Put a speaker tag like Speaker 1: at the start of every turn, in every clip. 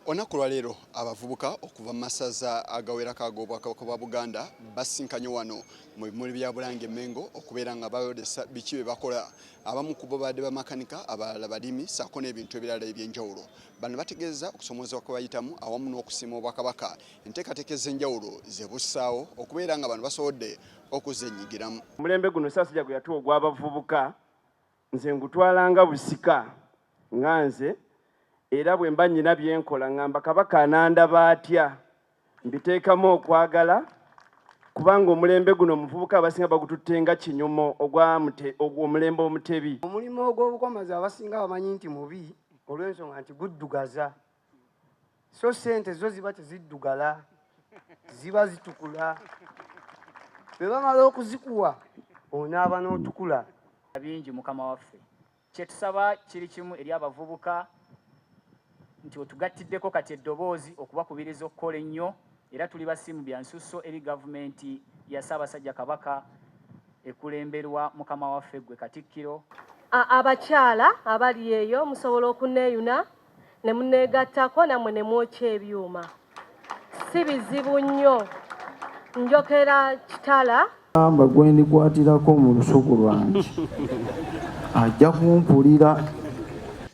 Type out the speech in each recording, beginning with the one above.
Speaker 1: Onakulwa leero abavubuka okuva mu masaza agawerako ag'Obwakabaka bwa Buganda basinkanye wano mu bimuli bya Bulange Mengo okubeera nga bayolesa biki bye bakola. Abamu ku bo badde bamakanika, abalala balimi ssaako n'ebintu ebirala eby'enjawulo. Bano bategeeza okusomoozebwa kwe bayitamu awamu n'okusiima Obwakabaka enteekateeka ez'enjawulo ze bussaawo okubeera nga bano basobodde okuzennyigiramu.
Speaker 2: Omulembe guno Ssaasajja gwe yatuwa ogw'abavubuka nze ngutwalanga busika nga nze era bwe mba nnyina byenkola ngamba Kabaka anandaba atya mbiteekamu okwagala kubanga omulembe guno omuvubuka abasinga bagututte nga kinyumo ogw'omulembe omutebi.
Speaker 3: Omulimu ogw'obukomazi abasinga bamanyi nti mubi olw'ensonga nti guddugaza, so ssente zo ziba teziddugala, ziba zitukula. Bwe bamala okuzikuwa onaaba n'otukula.
Speaker 4: Bingi Mukama waffe kye tusaba kiri kimu eri abavubuka nti otugattiddeko kati eddoboozi okubakubiriza okukola ennyo era tuli basimu bya nsusso eri gavumenti ya Ssaabasajja Kabaka ekulemberwa Mukama waffe gwe Katikkiro.
Speaker 5: Abakyala abali eyo musobola okuneeyuna ne muneegattako nammwe ne mwokya ebyuma. Si bizibu nnyo. Njokera Kitala
Speaker 6: amba gwe ndikwatirako mu lusuku lwange ajja kumpulira.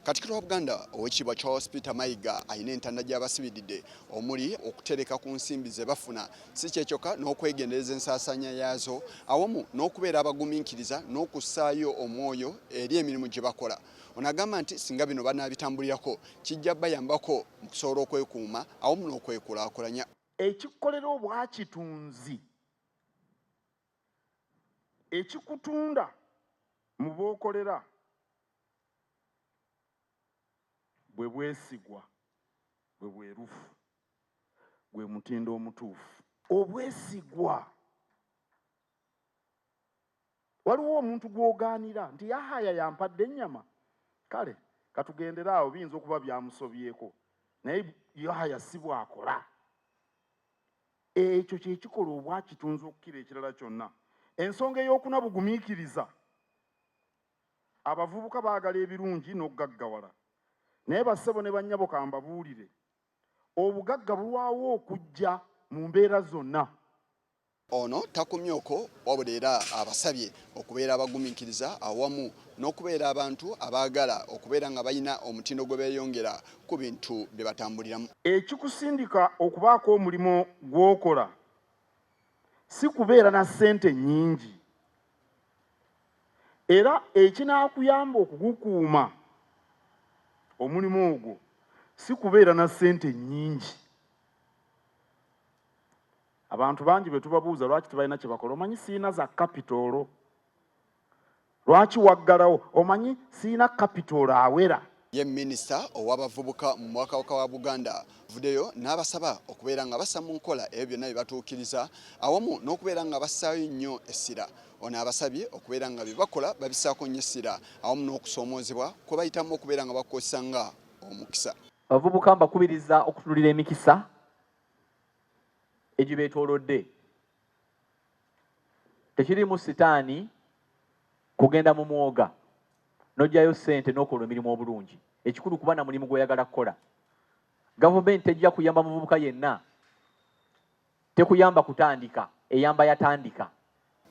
Speaker 1: Katikkiro wa Buganda Oweekitiibwa Charles Peter Mayiga alina entanda gy'abasibiridde omuli okutereka ku nsimbi ze bafuna si kyekyokka n'okwegendereza ensaasaanya yaazo awamu n'okubeera abagumiikiriza n'okussaayo omwoyo eri emirimu gye bakola. Ono agamba nti singa bino banaabitambulirako kijja bayambako mu kusobola okwekuuma awamu n'okwekulaakulanya.
Speaker 7: Ekikolera obwakitunzi ekikutunda mu bookolera bwe bwesigwa bwe bwerufu gwe mutindo omutuufu. Obwesigwa waliwo omuntu gw'ogaanira nti yahaya yampadde ennyama kale katugendera awo biyinza okuba byamusobyeko naye yahaya si bwakola. Ekyo kye kikola obwakitunzi okukira ekirala kyonna. Ensonga ey'okuna bugumiikiriza abavubuka baagala ebirungi n'okugaggawala naye bassebo ne bannyabo kambabuulire obugagga bulwawo okujja mu mbeera zonna.
Speaker 1: Ono takumyoko wabula era abasabye okubeera abagumiikiriza awamu n'okubeera abantu abaagala okubeera nga balina omutindo gwe beeyongera ku bintu bye batambuliramu.
Speaker 7: Ekikusindika okubaako omulimu gw'okola si kubeera na ssente nnyingi era ekinaakuyamba okugukuuma omulimu ogwo si kubeera na ssente nnyingi. Abantu bangi be tubabuuza lwaki tebalina kye bakola omanyi siina za kapitoolo. Lwaki waggalawo omanyi siina kapitoolo awera.
Speaker 1: Ye minisita ow'abavubuka mu Bwakabaka bwa Buganda avuddeyo n'abasaba okubeera nga bassa mu nkola ebyo byonna bye batuukiriza awamu n'okubeera nga bassaayo nnyo essira. Ono abasabye okubeera nga bye bakola babissaako nnyo essira awamu n'okusoomoozebwa kwe bayitamu okubeera nga bakozesa nga omukisa.
Speaker 8: Abavubuka mbakubiriza okutunulira emikisa egibeetoolodde. Tekirimu sitaani kugenda mu mwoga n'oggyayo ssente n'okola emirimu obulungi. Ekikulu kuba na mulimu gw'oyagala kukola. Gavumenti tejja kuyamba muvubuka yenna, tekuyamba kutandika, eyamba yatandika.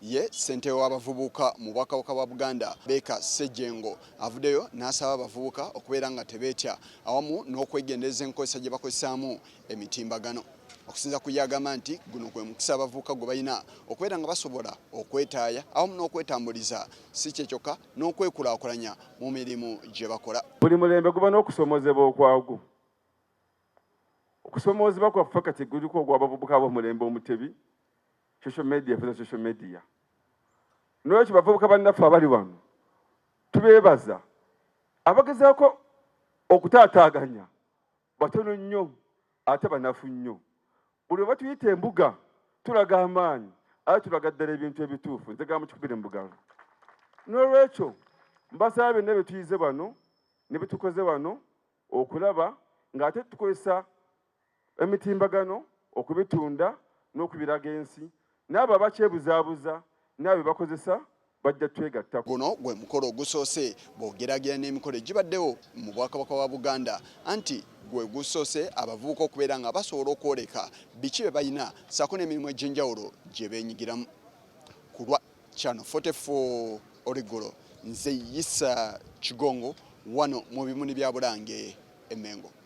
Speaker 1: Ye ssentebe w'abavubuka mu Bwakabaka bwa Buganda Beka Ssejjengo avuddeyo n'asaba abavubuka okubeera nga tebeetya awamu n'okwegendereza enkozesa gye bakozesaamu emitimbagano. Okusinza ku yagamba nti guno gwe mukisa abavubuka gwe balina okubeera nga basobola okwetaaya awamu n'okwetambuliza si kyekyokka n'okwekulaakulanya mu mirimu gye bakola.
Speaker 2: Buli mulembe guba n'okusomoozebwa okwagwo. Okusomoozebwa kwaffe kati guliko ogw'abavubuka b'omulembe omutebi social media for social media. N'ekyo bavubuka bannaffe abali wano tubeebaza abagezaako okutaataaganya batono nnyo ate banafu nnyo. Buli bwe tuyita embuga tulaga amaanyi ate tulaga ddala ebintu ebituufu nze gamba kikubire mu bugalo. N'olwekyo mbasaba byonna bye tuyize wano ne bye tukoze wano okulaba ng'ate tukozesa emitimbagano okubitunda n'okubiraga ensi n'abo abakyebuzaabuza n'abo bakozesa bajja twegattako.
Speaker 1: Guno gwe mukolo ogusoose bw'ogeraageranya n'emikolo egibaddewo mu Bwakabaka bwa Buganda anti gwe gusoose abavubuka okubeera nga basobola okwoleka biki bye balina ssaako n'emirimu egy'enjawulo gye beenyigiramu. Ku lwa Channel 44 Olugolo, nze Yisa Kigongo wano mu bimuli bya Bulange e Mengo.